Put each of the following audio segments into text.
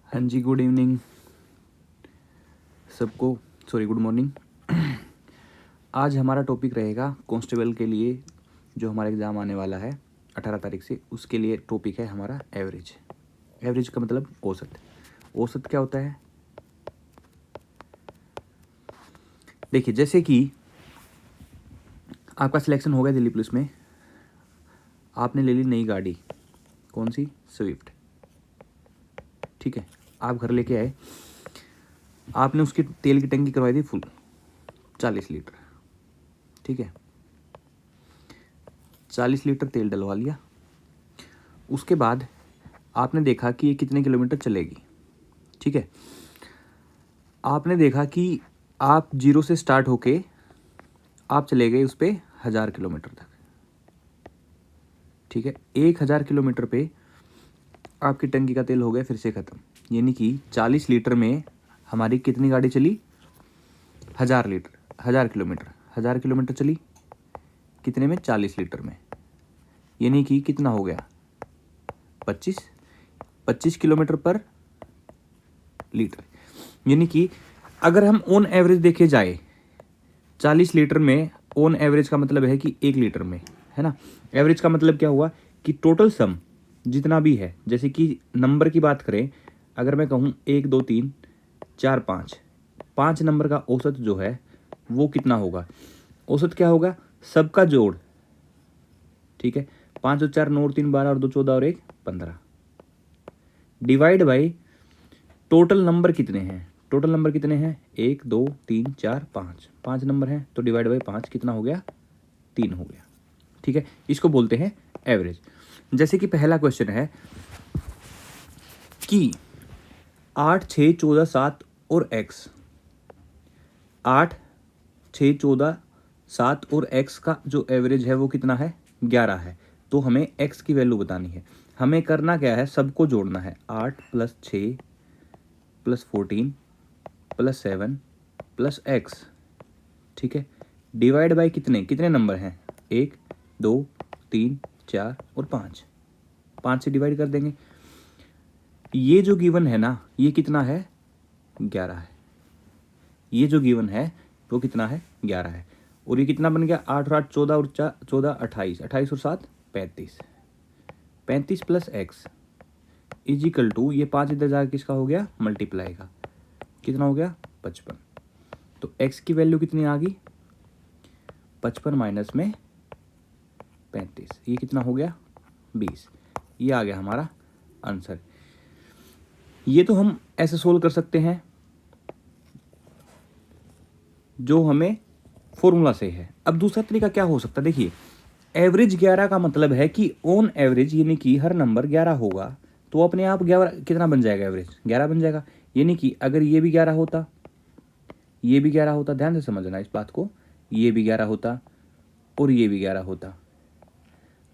हाँ जी, good evening सबको, sorry good morning. आज हमारा टॉपिक रहेगा कांस्टेबल के लिए, जो हमारा एग्ज़ाम आने वाला है 18 तारीख से, उसके लिए टॉपिक है हमारा एवरेज। एवरेज का मतलब औसत। औसत क्या होता है? देखिए, जैसे कि आपका सिलेक्शन हो गया दिल्ली पुलिस में, आपने ले ली नई गाड़ी, कौन सी? स्विफ्ट। ठीक है, आप घर लेके आए, आपने उसकी तेल की टंकी करवाई थी फुल 40 लीटर। ठीक है, 40 लीटर तेल डलवा लिया। उसके बाद आपने देखा कि ये कितने किलोमीटर चलेगी। ठीक है, आपने देखा कि आप जीरो से स्टार्ट होके आप चले गए उस पर 1000 किलोमीटर तक। ठीक है, 1000 किलोमीटर पे आपकी टंकी का तेल हो गया फिर से ख़त्म। यानी कि 40 लीटर में हमारी कितनी गाड़ी चली? 1000 लीटर, 1000 किलोमीटर, 1000 किलोमीटर चली कितने में? 40 लीटर में। यानी कि कितना हो गया? 25 किलोमीटर पर लीटर। यानी कि अगर हम ऑन एवरेज देखे जाए 40 लीटर में, ऑन एवरेज का मतलब है कि 1 लीटर में, है ना। एवरेज का मतलब क्या हुआ कि टोटल सम जितना भी है, जैसे कि नंबर की बात करें, अगर मैं कहूँ 1 2 3 4 5, 5 नंबर का औसत जो है वो कितना होगा? औसत क्या होगा? सबका जोड़। ठीक है, 5 और 4 9 और 3 12 और 2 14 और 1 15, डिवाइड बाई टोटल नंबर कितने हैं? टोटल नंबर कितने हैं? 1 2 3 4 5, 5 नंबर हैं, तो डिवाइड बाई 5 कितना हो गया? 3 हो गया। ठीक है, इसको बोलते हैं एवरेज। जैसे कि पहला क्वेश्चन है कि 8 6 14 7 और x, 8 6 14 7 और x का जो एवरेज है वो कितना है? 11 है। तो हमें x की वैल्यू बतानी है। हमें करना क्या है? सबको जोड़ना है। 8 + 6 + 14 + 7 + x। ठीक है, डिवाइड बाई कितने कितने नंबर हैं? 1 2 3 4 और 5, 5 से डिवाइड कर देंगे। ये जो गिवन है ना, ये कितना है? 11 है। ये जो गिवन है वो कितना है? 11 है। और ये कितना बन गया? 8 और 8 14 और 14 28, 28 और 7 35, 35 + x इजिकल टू, ये 5 इधर जाकर किसका हो गया? मल्टीप्लाई का। कितना हो गया? 55। तो x की वैल्यू कितनी आ गई? 55 माइनस में 35, ये कितना हो गया? 20। ये आ गया हमारा आंसर। ये तो हम ऐसे सोल्व कर सकते हैं जो हमें फॉर्मूला से है। अब दूसरा तरीका क्या हो सकता है? देखिए, एवरेज 11 का मतलब है कि ऑन एवरेज, यानी कि हर नंबर 11 होगा तो अपने आप 11 कितना बन जाएगा? एवरेज 11 बन जाएगा। यानी कि अगर ये भी 11 होता, ये भी 11 होता, ध्यान से समझना इस बात को, ये भी 11 होता और ये भी 11 होता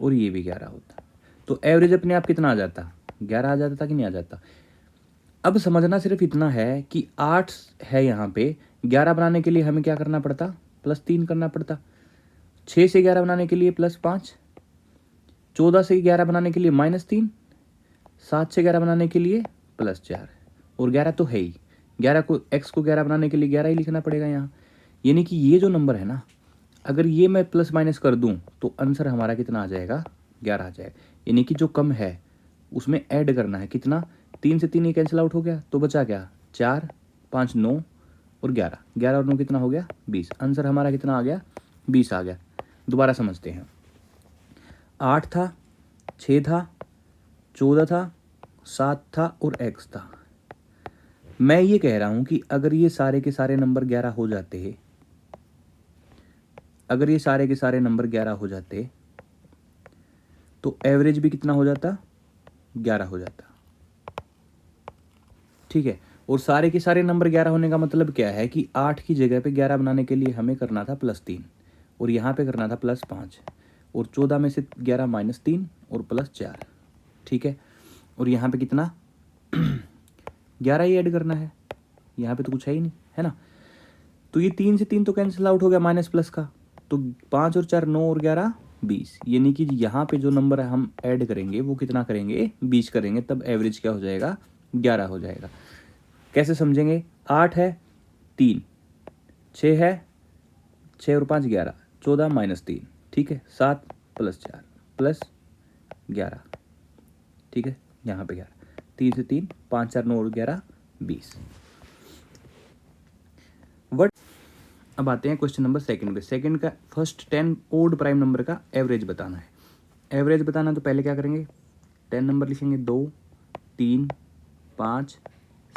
और ये भी 11 होता, तो एवरेज अपने आप कितना आ जाता? 11 आ जाता कि नहीं आ जाता? अब समझना सिर्फ इतना है कि 8 है यहाँ पे, 11 बनाने के लिए हमें क्या करना पड़ता? +3 करना पड़ता। 6 से 11 बनाने के लिए +5, 14 से 11 बनाने के लिए -3, 7 से 11 बनाने के लिए +4, और 11 तो है ही। 11 को, x को 11 बनाने के लिए 11 ही लिखना पड़ेगा यहाँ। यानी कि ये जो नंबर है ना, अगर ये मैं प्लस माइनस कर दूँ तो आंसर हमारा कितना आ जाएगा? 11 आ जाएगा। यानी कि जो कम है उसमें ऐड करना है कितना? 3 से 3 ये कैंसिल आउट हो गया, तो बचा क्या? 4 5 9 और 11, 11 और 9 कितना हो गया? 20। आंसर हमारा कितना आ गया? 20 आ गया। दोबारा समझते हैं। 8 था, 6 था, 14 था, 7 था और x था। मैं ये कह रहा हूं कि अगर ये सारे के सारे नंबर 11 हो जाते, अगर ये सारे के सारे नंबर 11 हो जाते तो एवरेज भी कितना हो जाता? 11 हो जाता। ठीक है, और सारे के सारे नंबर 11 होने का मतलब क्या है कि 8 की जगह पे 11 बनाने के लिए हमें करना था +3, और यहाँ पे करना था +5, और 14 में से 11 -3 और +4। ठीक है, और यहाँ पे कितना? 11 ही ऐड करना है, यहाँ पे तो कुछ है ही नहीं, है ना। तो ये 3 से 3 तो कैंसिल आउट हो गया माइनस प्लस का, तो 5 और 4 9 और 11 20। यानी कि यहाँ पे जो नंबर हम ऐड करेंगे वो कितना करेंगे? 20 करेंगे, तब एवरेज क्या हो जाएगा? 11 हो जाएगा। कैसे समझेंगे? 8 है 3, 6 है 6 और 5 11, 14 माइनस 3, ठीक है, 7 प्लस 4 प्लस 11, ठीक है, यहाँ पे 11, 3 से 3, 5 4 9 और 11 20। वट अब आते हैं क्वेश्चन नंबर सेकंड पे। सेकंड का फर्स्ट 10 ओड प्राइम नंबर का एवरेज बताना है। एवरेज बताना तो पहले क्या करेंगे, 10 नंबर लिखेंगे, 2 3 5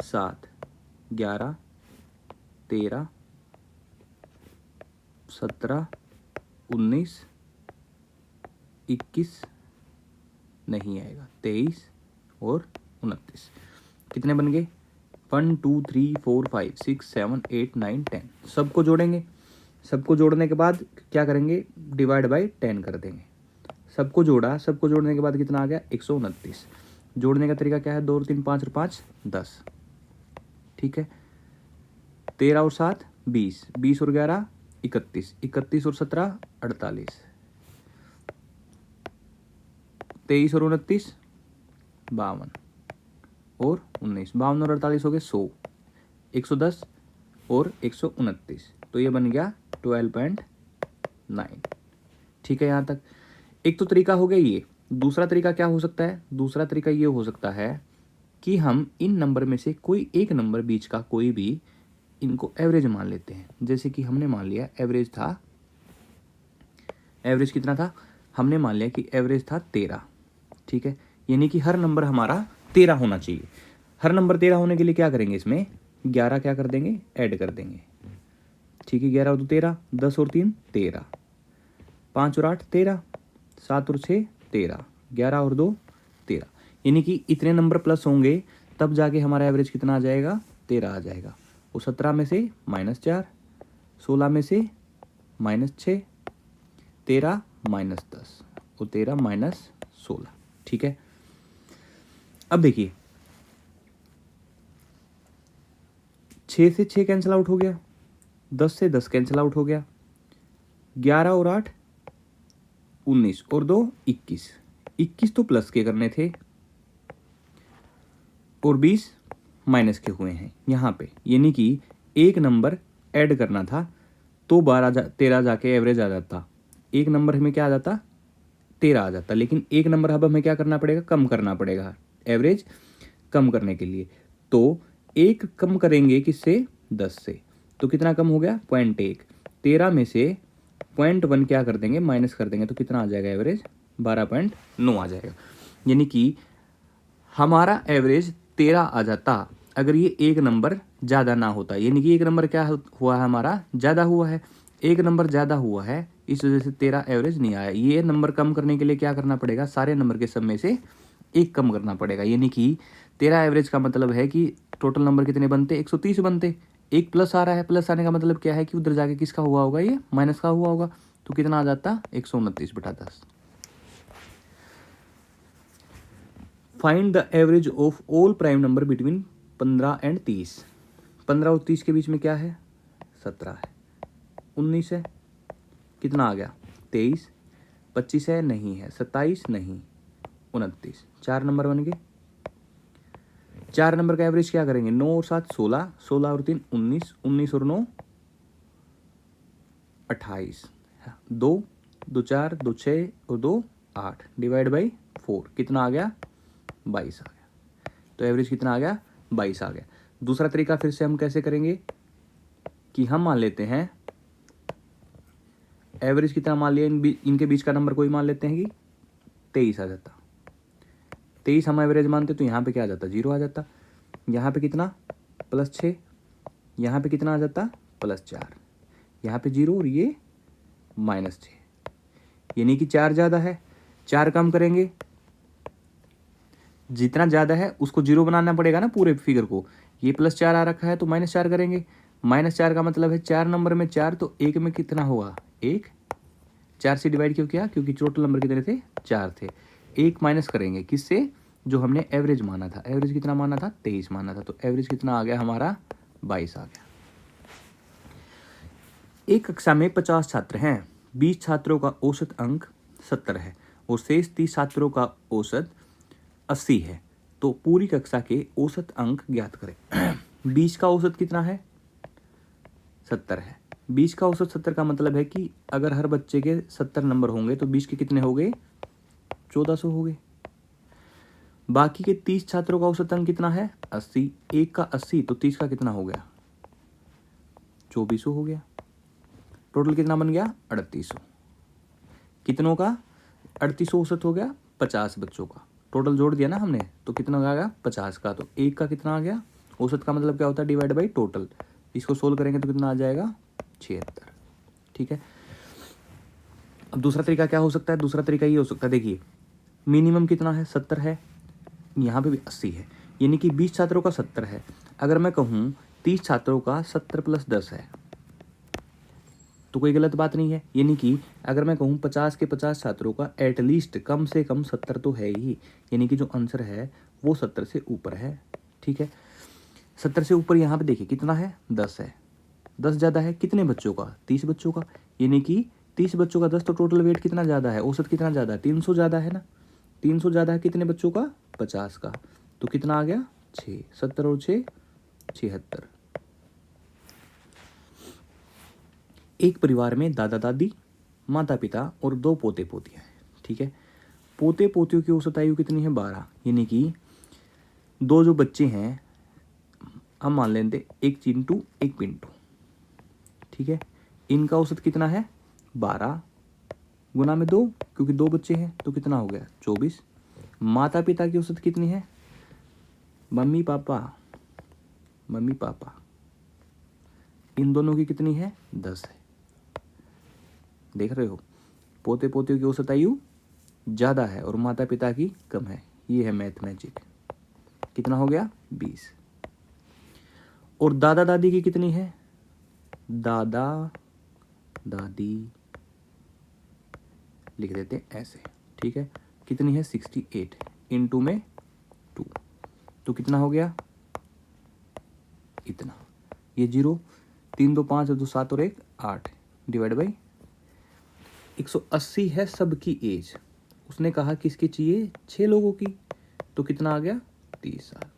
7 11 13 17 19 21 नहीं आएगा, 23 और 29। कितने बन गए? 1 2 3 4 5 6 7 8 9 10। सबको जोड़ेंगे। सबको जोड़ने के बाद क्या करेंगे, डिवाइड बाई 10 कर देंगे। सबको जोड़ा, सबको जोड़ने के बाद कितना आ गया? 129। जोड़ने का तरीका क्या है? 2 और 3 5 और 5 10, ठीक है। 13 और 7 20, 20 और 11 31, 31 और 17 48, 23 और 29 52 और 19, 52 और 48 हो गए 100, 110 और 129, तो ये बन गया 12.9, ठीक है। यहाँ तक एक तो तरीका हो गया ये। दूसरा तरीका क्या हो सकता है? दूसरा तरीका ये हो सकता है कि हम इन नंबर में से कोई एक नंबर बीच का कोई भी इनको एवरेज मान लेते हैं। जैसे कि हमने मान लिया एवरेज था, एवरेज कितना था? हमने मान लिया कि एवरेज था 13, ठीक है, यानी कि हर नंबर हमारा 13 होना चाहिए। हर नंबर 13 होने के लिए क्या करेंगे, इसमें 11 क्या कर देंगे, ऐड कर देंगे, ठीक है। 11 और 2 13, 10 और 3 13, 5 और 8 13, 7 और 6 13, 11 और 2 13, यानी कि इतने नंबर प्लस होंगे तब जाके हमारा एवरेज कितना आ जाएगा? 13 आ जाएगा। वो 17 में से -4, 16 में से -6, 13 -10 और 13 -16, ठीक है। अब देखिए 6 से 6 कैंसिल आउट हो गया, 10 से 10 कैंसिल आउट हो गया, 11 और 8 19 और 2 21, 21 तो प्लस के करने थे और 20 माइनस के हुए हैं यहाँ पे, यानी कि एक नंबर ऐड करना था तो 13 जाके एवरेज आ जाता। एक नंबर हमें क्या आ जाता? 13 आ जाता। लेकिन एक नंबर अब हमें क्या करना पड़ेगा? कम करना पड़ेगा, एवरेज कम करने के लिए। तो एक कम करेंगे किससे? 10 से, तो कितना कम हो गया? 0.1। 13 में से 0.1 क्या कर देंगे? माइनस कर देंगे, तो कितना आ जाएगा एवरेज? 12.9 आ जाएगा। यानी कि हमारा एवरेज 13 आ जाता अगर ये एक नंबर ज़्यादा ना होता। यानी कि एक नंबर क्या हुआ है हमारा? ज़्यादा हुआ है। एक नंबर ज़्यादा हुआ है, इस वजह से 13 एवरेज नहीं आया। ये नंबर कम करने के लिए क्या करना पड़ेगा? सारे नंबर के सब में से एक कम करना पड़ेगा। यानी कि 13 एवरेज का मतलब है कि टोटल नंबर कितने बनते? 130 बनते। एक प्लस आ रहा है, प्लस आने का मतलब क्या है कि उधर जाके किसका हुआ होगा? ये माइनस का हुआ होगा। तो कितना आ जाता? 129/10। Find the average of all prime number between 15 and 30। 15 और 30 के बीच में क्या है? 17 है, 19 है, कितना आ गया? 23, 25 है, नहीं है, 27 नहीं, 29, 4 नंबर बन गए। 4 नंबर का एवरेज क्या करेंगे? 9 और 7 16, 16 और 3 19, 19 और 9 28, 2 2 4 2 6 और 2 8, डिवाइड बाई 4 कितना आ गया? 22 आ गया। तो एवरेज कितना आ गया? 22 आ गया। दूसरा तरीका फिर से हम कैसे करेंगे कि हम मान लेते हैं एवरेज कितना मान लिया, इनके बीच का नंबर कोई मान लेते हैं कि 23 आ जाता। 23 हम एवरेज मानते तो यहाँ पे क्या आ जाता? 0 आ जाता। यहाँ पे कितना? +6, यहाँ पे कितना आ जाता? +4, यहाँ पे 0 और ये -6, यानी कि 4 ज़्यादा है। 4 कम करेंगे, जितना ज़्यादा है उसको 0 बनाना पड़ेगा ना पूरे फिगर को। ये +4 आ रखा है तो -4 करेंगे। -4 का मतलब है 4 नंबर में 4, तो एक में कितना होगा? 1। 4 से डिवाइड क्यों किया? क्योंकि टोटल नंबर कितने थे? 4 थे। 1 माइनस करेंगे किससे? जो हमने एवरेज माना था। एवरेज कितना माना था? 23 माना था। तो एवरेज कितना आ गया हमारा? 22 आ गया। एक कक्षा में 50 छात्र हैं। 20 छात्रों का औसत अंक 70 है और शेष 30 छात्रों का औसत 80 है। तो पूरी कक्षा के औसत अंक ज्ञात करें। 20 का औसत कितना है? 70 है। 20 का औसत 70 का मतलब है कि अगर हर बच्चे के 70 नंबर होंगे तो 20 के कितने हो गए? 1400 हो गए। बाकी के 30 छात्रों का औसत अंक कितना है? 80। एक का 80 तो 30 का कितना हो गया? 2400 हो गया। टोटल कितना बन गया? 3800। कितनों का? 3800 औसत हो गया 50 बच्चों का। टोटल जोड़ दिया ना हमने, तो कितना आ गया? 50 का। तो एक का कितना आ गया? औसत का मतलब क्या होता है? Divide by total. इसको सोल्व करेंगे तो कितना आ जाएगा? 76। ठीक है। अब दूसरा तरीका क्या हो सकता है? दूसरा तरीका ये हो सकता है, देखिए मिनिमम कितना है? 70 है, यहाँ पे भी 80 है, यानी कि 20 छात्रों का 70 है। अगर मैं कहूँ 30 छात्रों का 70 + 10 है तो कोई गलत बात नहीं है। यानी कि अगर मैं कहूँ 50 के 50 छात्रों का एटलीस्ट कम से कम 70 तो है ही, यानी कि जो आंसर है वो 70 से ऊपर है। ठीक है। 70 से ऊपर यहाँ पे देखिए कितना है? 10 है। 10 ज़्यादा है कितने बच्चों का? 30 बच्चों का। यानी कि 30 बच्चों का 10, तो टोटल वेट कितना ज़्यादा है? औसत कितना ज़्यादा है? 300 ज़्यादा है ना। 300 ज़्यादा है कितने बच्चों का? 50 का। तो कितना आ गया? 6। 70 और 6 76। एक परिवार में दादा दादी, माता पिता और 2 पोते पोतियाँ हैं। ठीक है। पोते पोतियों की औसत आयु कितनी है? 12। यानी कि 2 जो बच्चे हैं हम मान लेते एक चिंटू एक पिंटू। ठीक है। इनका औसत कितना है? 12 गुना में 2, क्योंकि 2 बच्चे हैं तो कितना हो गया? 24। माता पिता की औसत कितनी है? मम्मी पापा इन दोनों की कितनी है? 10 है। देख रहे हो, पोते पोतियों की औसत आयु ज़्यादा है और माता पिता की कम है। ये है मैथमेटिक। कितना हो गया? 20। और दादा दादी की कितनी है? दादा दादी लिख देते हैं ऐसे। ठीक है। कितनी है? 68 इंटू में 2, तो कितना हो गया? इतना। ये 0, 3 2 5 2 7 और 1 8 डिवाइड बाई 180 है सबकी एज। उसने कहा किसकी चाहिए? 6 लोगों की। तो कितना आ गया? 30 साल।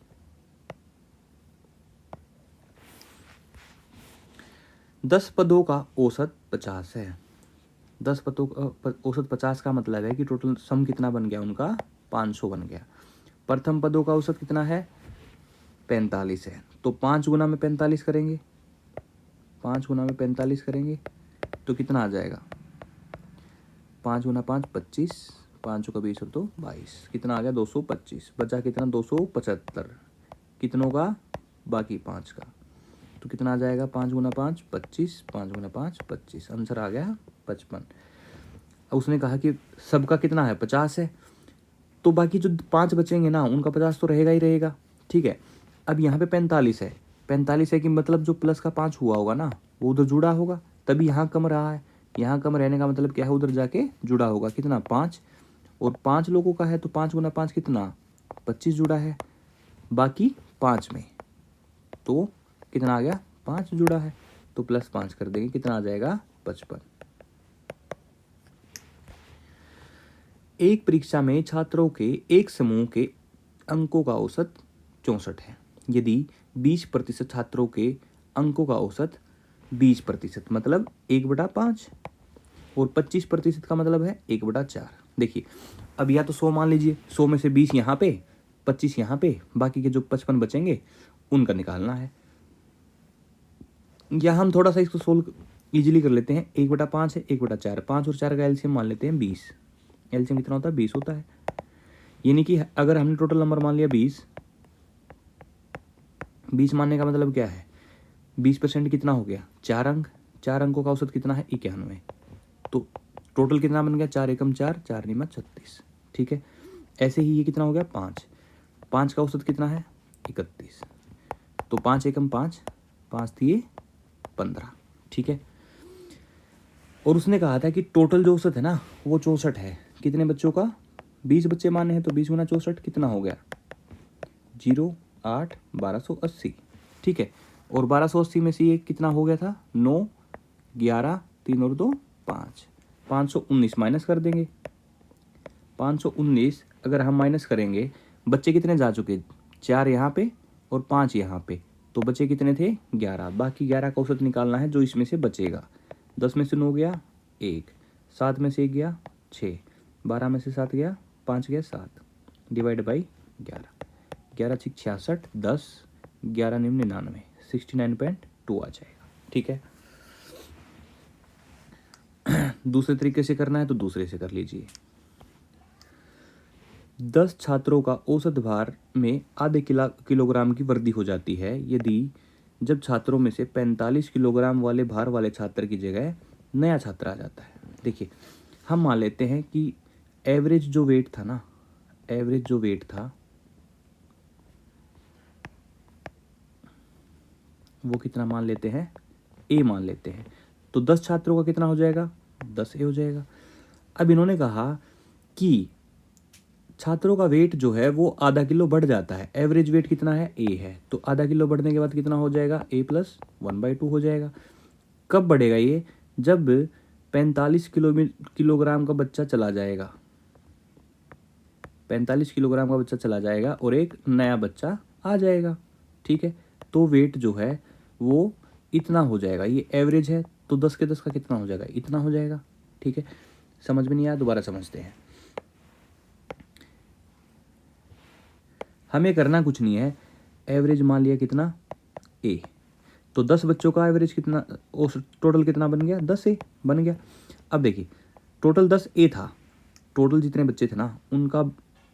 दस पदों का औसत 50 है। 10 पदों का औसत 50 का मतलब है कि टोटल सम कितना बन गया उनका? 500 बन गया। प्रथम पदों का औसत कितना है? 45 है। तो 5 गुना में 45 करेंगे, 5 गुना में 45 करेंगे तो कितना आ जाएगा? 5 गुना 5 25, 5 का 20 और 2 22, कितना आ गया? 225। बचा कितना? 275। कितनों का? बाकी 5 का। तो कितना आ जाएगा? 5 गुना 5 25, 5 गुना 5 25, आंसर आ गया 55। उसने कहा कि सबका कितना है? 50 है, तो बाकी जो 5 बचेंगे ना उनका 50 तो रहेगा ही रहेगा। ठीक है। अब यहाँ पे 45 है। 45 है कि मतलब जो प्लस का 5 हुआ होगा ना वो उधर जुड़ा होगा, तभी यहाँ कम रहा है। यहाँ कम रहने का मतलब क्या है? उधर जाके जुड़ा होगा। कितना? 5। और 5 लोगों का है तो 5 गुना 5 कितना? 25 जुड़ा है बाकी 5 में। तो कितना आ गया? 5 जुड़ा है, तो +5 कर देंगे, कितना आ जाएगा? 55। एक परीक्षा में छात्रों के एक समूह के अंकों का औसत 64 है। यदि 20% छात्रों के अंकों का औसत 20%, मतलब 1/5, और 25% का मतलब है 1/4। देखिए अब या तो 100 मान लीजिए, 100 में से 20 यहाँ पे, 25 यहाँ पे, बाकी के जो 55 बचेंगे उनका निकालना है। या हम थोड़ा सा इसको सोल्व इजीली कर लेते हैं। 1/5 है, 1/4, 5 और 4 का एलसीएम मान लेते हैं 20। एलसीएम कितना होता है? 20 होता है। यानी कि अगर हमने टोटल नंबर मान लिया 20, 20 मानने का मतलब क्या है? 20% कितना हो गया? 4 अंक। 4 अंकों का औसत कितना है? 91। तो टोटल कितना बन गया? 4 एकम 4, 4 निमा 36। ठीक है। ऐसे ही ये कितना हो गया? 5। 5 का औसत कितना है? 31। तो 5 एकम 5, 5 दिए 15। ठीक है। और उसने कहा था कि टोटल जो औसत है ना वो 64 है। कितने बच्चों का? 20 बच्चे माने हैं, तो 20 गुना 64 कितना हो गया? 0 8 1280। ठीक है। और 1280 में से ये कितना हो गया था? 9 11 3 और 2 5, 519 माइनस कर देंगे। 519 अगर हम माइनस करेंगे बच्चे कितने जा चुके, 4 यहाँ पे और 5 यहाँ पे, तो बचे कितने थे, 11। बाकी 11 का औसत निकालना है जो इसमें से बचेगा। 10 में से 9 गया 1, 7 में से 1 गया 6, 12 में से 7 गया 5 गया 7, डिवाइड बाई 11, 11 6 66, 10 11 निम्न 99, 69.2 आ जाएगा। ठीक है, दूसरे तरीके से करना है तो दूसरे से कर लीजिए। 10 छात्रों का औसत भार में आधे किलोग्राम की वृद्धि हो जाती है यदि जब छात्रों में से 45 किलोग्राम वाले भार वाले छात्र की जगह नया छात्र आ जाता है। देखिए, हम मान लेते हैं कि एवरेज जो वेट था ना, एवरेज जो वेट था वो कितना मान लेते हैं, ए मान लेते हैं। तो 10 छात्रों का कितना हो जाएगा, 10 ए हो जाएगा। अब इन्होंने कहा कि छात्रों का वेट जो है वो आधा किलो बढ़ जाता है। एवरेज वेट कितना है, ए है, तो आधा किलो बढ़ने के बाद कितना हो जाएगा, ए प्लस 1/2 हो जाएगा। कब बढ़ेगा ये, जब 45 किलोग्राम का बच्चा चला जाएगा, 45 किलोग्राम का बच्चा चला जाएगा और एक नया बच्चा आ जाएगा। ठीक है, तो वेट जो है वो इतना हो जाएगा। ये एवरेज है तो 10 के 10 का कितना हो जाएगा, इतना हो जाएगा। ठीक है, समझ में नहीं आया, दोबारा समझते हैं। हमें करना कुछ नहीं है, एवरेज मान लिया कितना, ए, तो 10 बच्चों का एवरेज कितना, टोटल कितना बन गया, 10 ए बन गया। अब देखिए, टोटल 10 ए था, टोटल जितने बच्चे थे ना उनका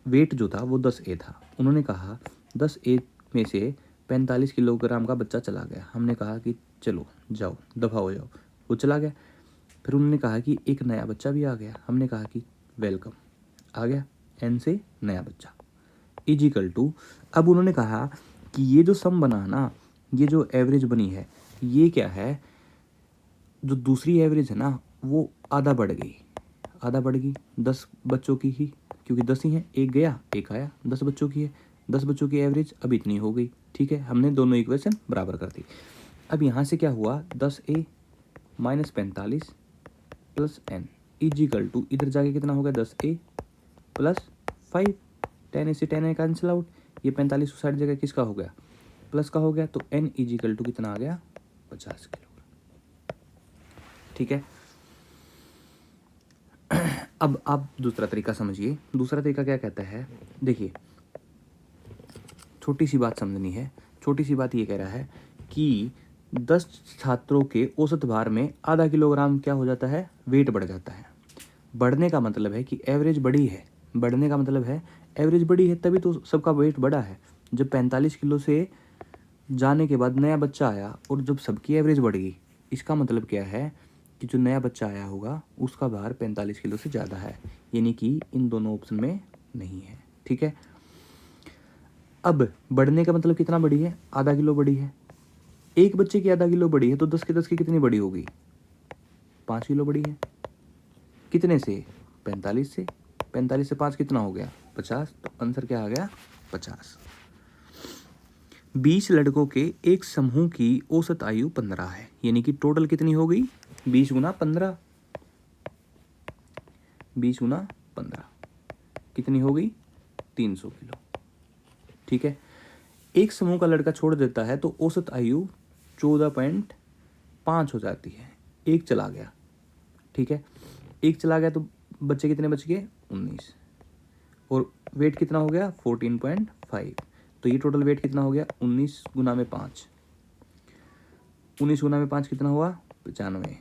वेट जो था वो 10 ए था। उन्होंने कहा 10 ए में से 45 किलोग्राम का बच्चा चला गया। हमने कहा कि चलो जाओ दफा हो जाओ, वो चला गया। फिर उन्होंने कहा कि एक नया बच्चा भी आ गया। हमने कहा कि वेलकम, आ गया एन से नया बच्चा इजिकल टू। अब उन्होंने कहा कि ये जो सम बना है ना, ये जो एवरेज बनी है ये क्या है, जो दूसरी एवरेज है ना वो आधा बढ़ गई, आधा बढ़ गई 10 बच्चों की ही, क्योंकि 10 ही हैं, एक गया एक आया, 10 बच्चों की है, 10 बच्चों की एवरेज अब इतनी हो गई। ठीक है, हमने दोनों इक्वेशन बराबर कर दी। अब यहाँ से क्या हुआ, 10 A minus 45 plus N is equal to, इधर जाके कितना हो गया, 10 ए प्लस 5, 10 ए से 10 ए कैंसिल आउट, ये 45 उस साइड जगह किसका हो गया, प्लस का हो गया, तो एन इजिकल टू कितना आ गया, 50 किलोग्राम। ठीक है, अब आप दूसरा तरीका समझिए। दूसरा तरीका क्या कहता है, देखिए छोटी सी बात समझनी है। छोटी सी बात ये कह रहा है कि 10 छात्रों के औसत भार में आधा किलोग्राम क्या हो जाता है, वेट बढ़ जाता है। बढ़ने का मतलब है कि एवरेज बढ़ी है, बढ़ने का मतलब है एवरेज बढ़ी है तभी तो सबका वेट बढ़ा है। जब 45 किलो से जाने के बाद नया बच्चा आया और जब सबकी एवरेज बढ़ गई, इसका मतलब क्या है कि जो नया बच्चा आया होगा उसका भार 45 किलो से ज़्यादा है, यानी कि इन दोनों ऑप्शन में नहीं है। ठीक है, अब बढ़ने का मतलब कितना बढ़ी है, आधा किलो बढ़ी है। एक बच्चे की आधा किलो बढ़ी है तो 10 के 10 की कितनी बड़ी होगी, 5 किलो बढ़ी है। कितने से, 45 से, 45 से 5 कितना हो गया, 50, तो आंसर क्या आ गया, 50। 20 लड़कों के एक समूह की औसत आयु 15 है, यानी कि टोटल कितनी हो गई, 20 गुना 15, 20 गुना 15 कितनी हो गई, 300 किलो। ठीक है, एक समूह का लड़का छोड़ देता है तो औसत आयु 14.5 हो जाती है। एक चला गया, ठीक है, एक चला गया तो बच्चे कितने बच गए, 19, और वेट कितना हो गया, 14.5, तो ये टोटल वेट कितना हो गया, 19 गुना में 5, 19 गुना में 5 कितना हुआ, 95,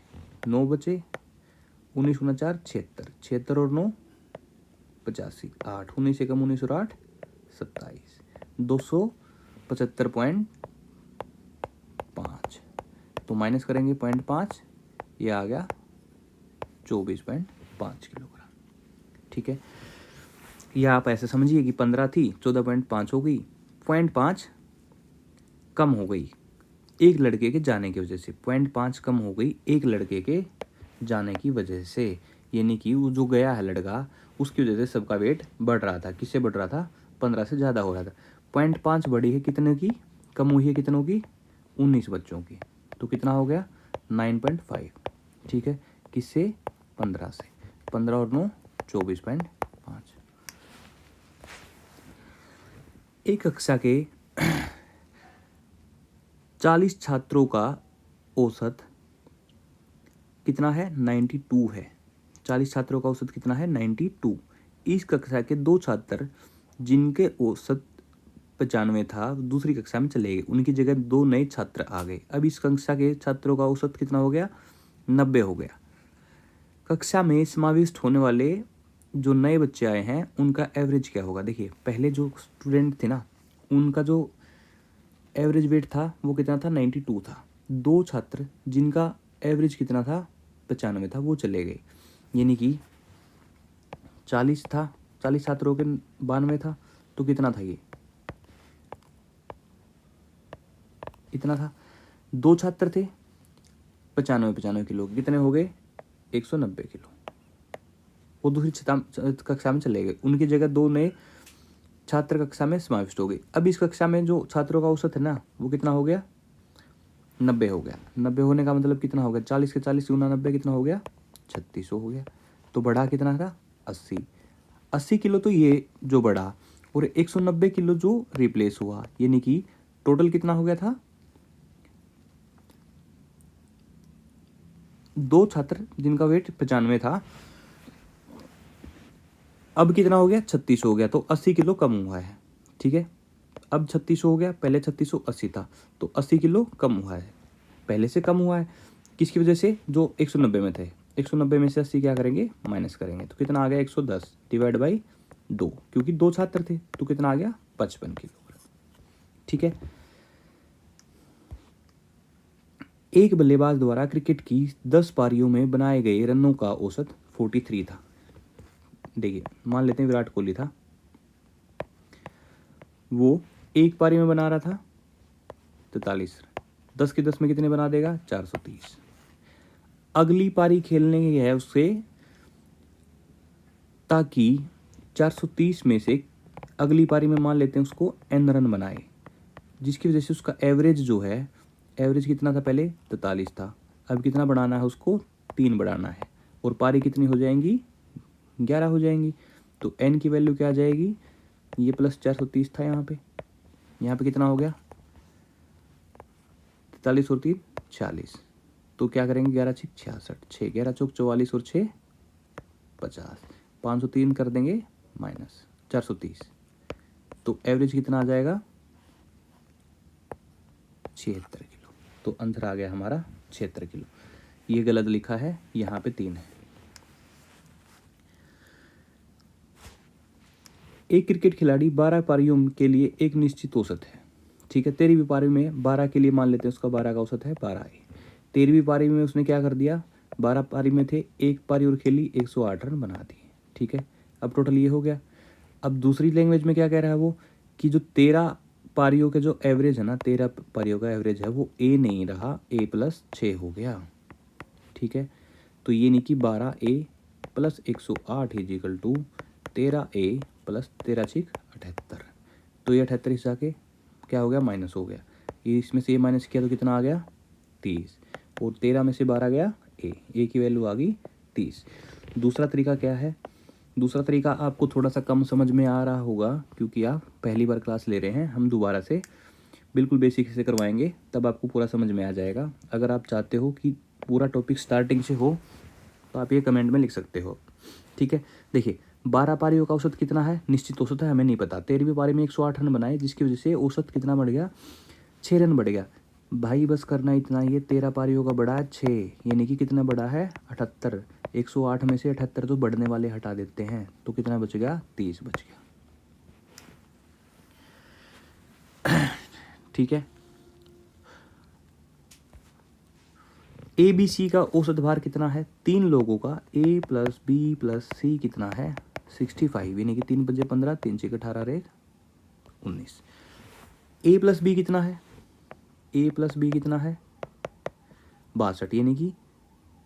9 बचे, 19 गुना 4 76, 76 और 9 85, 8, 19 से कम 19 और 8 27, 275.5, तो माइनस करेंगे 0.5, ये आ गया 24.5 किलोग्राम। ठीक है, यह आप ऐसे समझिए कि 15 थी, 14.5 हो गई, 0.5 कम हो गई एक लड़के के जाने की वजह से, 0.5 कम हो गई एक लड़के के जाने की वजह से, यानी कि वो जो गया है लड़का उसकी वजह से सबका वेट बढ़ रहा था। किससे बढ़ रहा था, 15 से ज़्यादा हो रहा था। 0.5 बढ़ी है कितने की, कम हुई है कितनों की, 19 बच्चों की, तो कितना हो गया 9.5। ठीक है, किससे, 15 से, 15 और 9 24.5। एक कक्षा के 40 छात्रों का औसत कितना है? 92 है। 40 छात्रों का औसत कितना है? 92। इस कक्षा के 2 छात्र जिनके औसत 95 था दूसरी कक्षा में चले गए, उनकी जगह 2 नए छात्र आ गए। अब इस कक्षा के छात्रों का औसत कितना हो गया? 90 हो गया। कक्षा में समाविष्ट होने वाले जो नए बच्चे आए हैं उनका एवरेज क्या होगा? देखिए, पहले जो स्टूडेंट थे ना, उनका जो एवरेज वेट था वो कितना था? 92 था। 2 छात्र जिनका एवरेज कितना था? 95 था, वो चले गए। यानी कि 40 था, 40 छात्रों के 92 था, तो कितना था ये? इतना था। 2 छात्र थे, 95 किलो, कितने हो गए? 190 किलो। वो दूसरी कक्षा में चले गए, उनकी जगह 2 नए छात्र कक्षा में समाविष्ट हो गए। अब इस कक्षा में जो छात्रों का औसत है ना, वो कितना हो गया? 90 हो गया। 90 होने का मतलब कितना हो गया? 40 के 40 गुना 90 कितना हो गया? 3600 हो गया। तो बढ़ा कितना था? 80। 80 किलो तो ये जो बढ़ा, और 190 किलो जो रिप्लेस हुआ, यानी कि टोटल कितना हो गया था? 2 छात्र जिनका वेट 95 था, अब कितना हो गया? 3600 हो गया। तो 80 किलो कम हुआ है। ठीक है, अब 3600 हो गया, पहले 3680 था, तो 80 किलो कम हुआ है, पहले से कम हुआ है। किसकी वजह से? जो 190 में थे, 190 में से 80 क्या करेंगे? माइनस करेंगे, तो कितना आ गया? 110 डिवाइड बाई 2, क्योंकि 2 छात्र थे, तो कितना आ गया? 55 किलो। ठीक है। एक बल्लेबाज द्वारा क्रिकेट की 10 पारियों में बनाए गए रनों का औसत 43 था। देखिए, मान लेते हैं विराट कोहली था, वो एक पारी में बना रहा था 43, 10 के 10 में कितने बना देगा? 430। अगली पारी खेलने की है उससे, ताकि 430 में से अगली पारी में मान लेते हैं उसको n रन बनाए, जिसकी वजह से उसका एवरेज जो है, एवरेज कितना था? पहले 43 था, अब कितना बढ़ाना है उसको? 3 बढ़ाना है, और पारी कितनी हो जाएंगी? 11 हो जाएंगी। तो n की वैल्यू क्या आ जाएगी? ये प्लस 430 था यहाँ पे कितना हो गया? 43 और 3 46। तो क्या करेंगे? 11 छिक 66, 6 11 चौक 44 और 6 50, 503 कर देंगे माइनस 430, तो एवरेज कितना आ जाएगा? 76 किलो। तो आंसर आ गया हमारा 76 किलो। ये गलत लिखा है, यहाँ पे 3 है। एक क्रिकेट खिलाड़ी 12 पारियों के लिए एक निश्चित औसत है। ठीक है, 13वीं पारी में 12 के लिए मान लेते हैं उसका 12 का औसत है 12 है। 13वीं पारी में उसने क्या कर दिया? 12 पारी में थे, एक पारी और खेली, 108 रन बना दिए। ठीक है, अब टोटल ये हो गया। अब दूसरी लैंग्वेज में क्या कह रहा है वो, कि जो 13 पारियों के जो एवरेज है ना, 13 पारियों का एवरेज है वो ए नहीं रहा, ए प्लस 6 हो गया। ठीक है, तो ये नहीं कि 12 A plus 108 is equal to 13 A plus 13 छिक 78। तो ये 78 इस आके क्या हो गया? माइनस हो गया। ये इसमें से ये माइनस किया तो कितना आ गया? 30, और 13 में से 12 गया, ए की वैल्यू आ गई 30। दूसरा तरीका क्या है? दूसरा तरीका आपको थोड़ा सा कम समझ में आ रहा होगा, क्योंकि आप पहली बार क्लास ले रहे हैं। हम दोबारा से बिल्कुल बेसिक से करवाएंगे, तब आपको पूरा समझ में आ जाएगा। अगर आप चाहते हो कि पूरा टॉपिक स्टार्टिंग से हो, तो आप ये कमेंट में लिख सकते हो। ठीक है, देखिए, 12 पारियों का औसत कितना है? निश्चित औसत है, हमें नहीं पता। 13वीं पारी में 108 रन बनाए, जिसकी वजह से औसत कितना बढ़ गया? 6 रन बढ़ गया। भाई बस करना इतना ही है, 13 पारियों का बढ़ा है 6, यानी कि कितना बढ़ा है? 78। 108 में से 78 तो बढ़ने वाले हटा देते हैं, तो कितना बच गया? 30 बच गया। ठीक है, ए बी सी का औसत भार कितना है? 3 लोगों का, ए प्लस बी प्लस सी कितना है? 65, यानी कि 3 पंजे 15, 3 छः 18 रेत 19। ए प्लस बी कितना है? ए प्लस बी कितना है? 62, यानी कि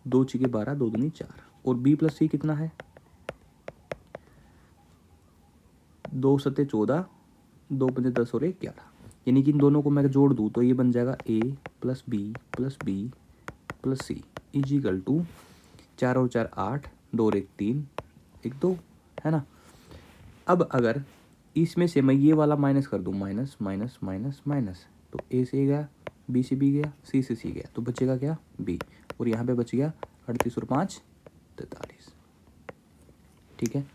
2 छः 12, 2 दूनी 4। और बी प्लस सी कितना है? 2 सत्ते 14, 2 पंजे 10 और 1 11, यानी कि इन दोनों को मैं जोड़ दूँ तो ये बन जाएगा A plus B plus C is equal to 4 और 4 8, 2 और 1 3, 1 2, है ना। अब अगर इसमें से मैं ये वाला माइनस कर दूँ, माइनस माइनस माइनस माइनस, तो ए से गया, बी से बी गया, सी से सी गया, तो बचेगा क्या, बी। और यहाँ पे बच गया 38 और 5 43। ठीक है।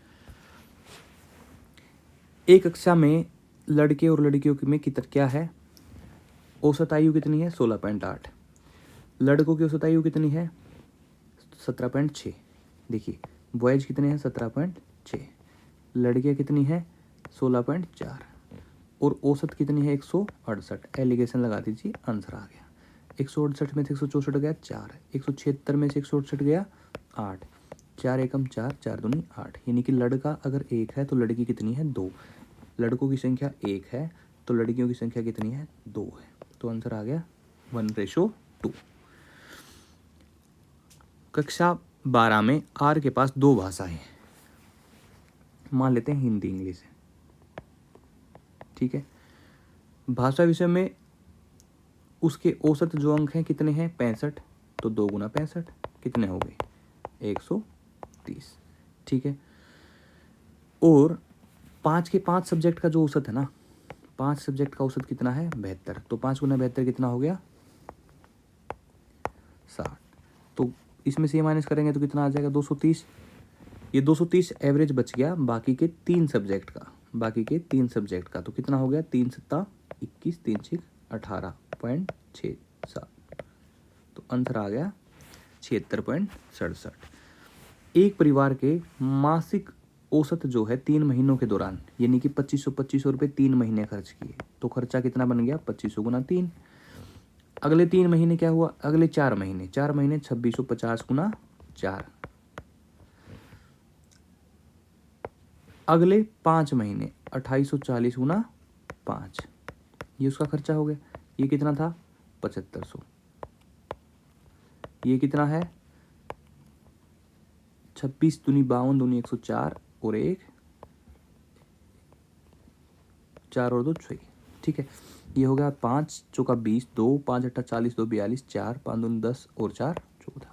एक कक्षा में लड़के और लड़कियों में कितना क्या है, औसत आयु कितनी है 16.8, लड़कों की औसत आयु कितनी है 17.6। देखिए बॉयज कितने हैं 17.6, लड़कियाँ कितनी है 16.4, और औसत कितनी है 168। एलिगेशन लगा दीजिए, आंसर आ गया। 168 में से 164 गया 4, 176 में से 168 गया 8, 4 एकम 4, 4 दूनी 8, यानी कि लड़का अगर 1 है तो लड़की कितनी है 2, लड़कों की संख्या 1 है तो लड़कियों की संख्या कितनी है 2 है, तो आंसर आ गया 1:2। कक्षा 12 में आर के पास 2 भाषाएं हैं, मान लेते हैं हिंदी इंग्लिश है। ठीक है। भाषा विषय में उसके औसत जो अंक हैं कितने हैं 65, तो 2 गुना 65 कितने हो गए 130। ठीक है। और 5 के 5 सब्जेक्ट का जो औसत है ना, 5 सब्जेक्ट का औसत कितना है 72, तो 5 गुना 72 कितना हो गया 60, तो इसमें से ये माइनस करेंगे तो कितना आ जाएगा 230। ये 230 एवरेज बच गया बाकी के 3 सब्जेक्ट का, बाकी के 3 सब्जेक्ट का, तो कितना हो गया 3 सत्ता 21, 3 6 18.67, तो आंसर आ गया 76.67। एक परिवार के मासिक औसत जो है 3 महीनों के दौरान, यानी कि 2500 रुपये 3 महीने खर्च किए, तो खर्चा कितना बन गया 2500 गुना 3। अगले 3 महीने क्या हुआ, अगले 4 महीने 2650 गुना 4। अगले 5 महीने 2840 गुना 5, ये उसका खर्चा हो गया। ये कितना था 7500, ये कितना है 26 दूनी 52 दूनी 104 और 1 4 और 2 6। ठीक है। ये हो गया 5 चौका 20, 2 5 8 40, 2 42, 4 5 दूनी 10 और 4 14,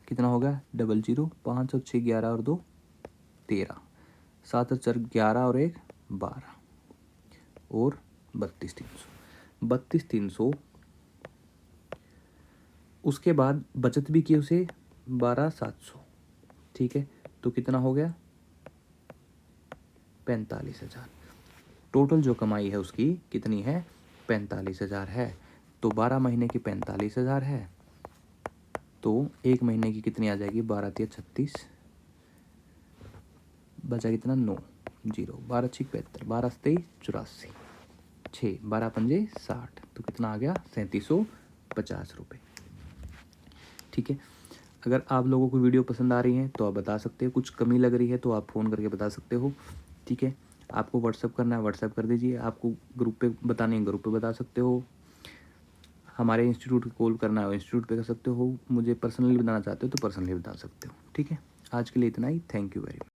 कितना हो गया 00, 5 और 6 11 और 2 13, 7 और 4 11 और 1 12 और 32,300। उसके बाद बचत भी की उसे 12,700। ठीक है। तो कितना हो गया 45,000। टोटल जो कमाई है उसकी कितनी है 45,000 है। तो 12 महीने की 45,000 है, तो 1 महीने की कितनी आ जाएगी 12 तिया 36, बचा कितना 9 0, 12 6 75, 12 23 84, 6 12 पंजे 60, तो कितना आ गया 3750 रुपये। ठीक है। अगर आप लोगों को वीडियो पसंद आ रही है तो आप बता सकते हो, कुछ कमी लग रही है तो आप फ़ोन करके बता सकते हो। ठीक है। आपको व्हाट्सअप करना है व्हाट्सअप कर दीजिए, आपको ग्रुप पे बतानी है ग्रुप पे बता सकते हो, हमारे इंस्टीट्यूट को कॉल करना है इंस्टीट्यूट पे कर सकते हो, मुझे पर्सनली बताना चाहते हो तो पर्सनली बता सकते हो। ठीक है। आज के लिए इतना ही, थैंक यू वेरी मच।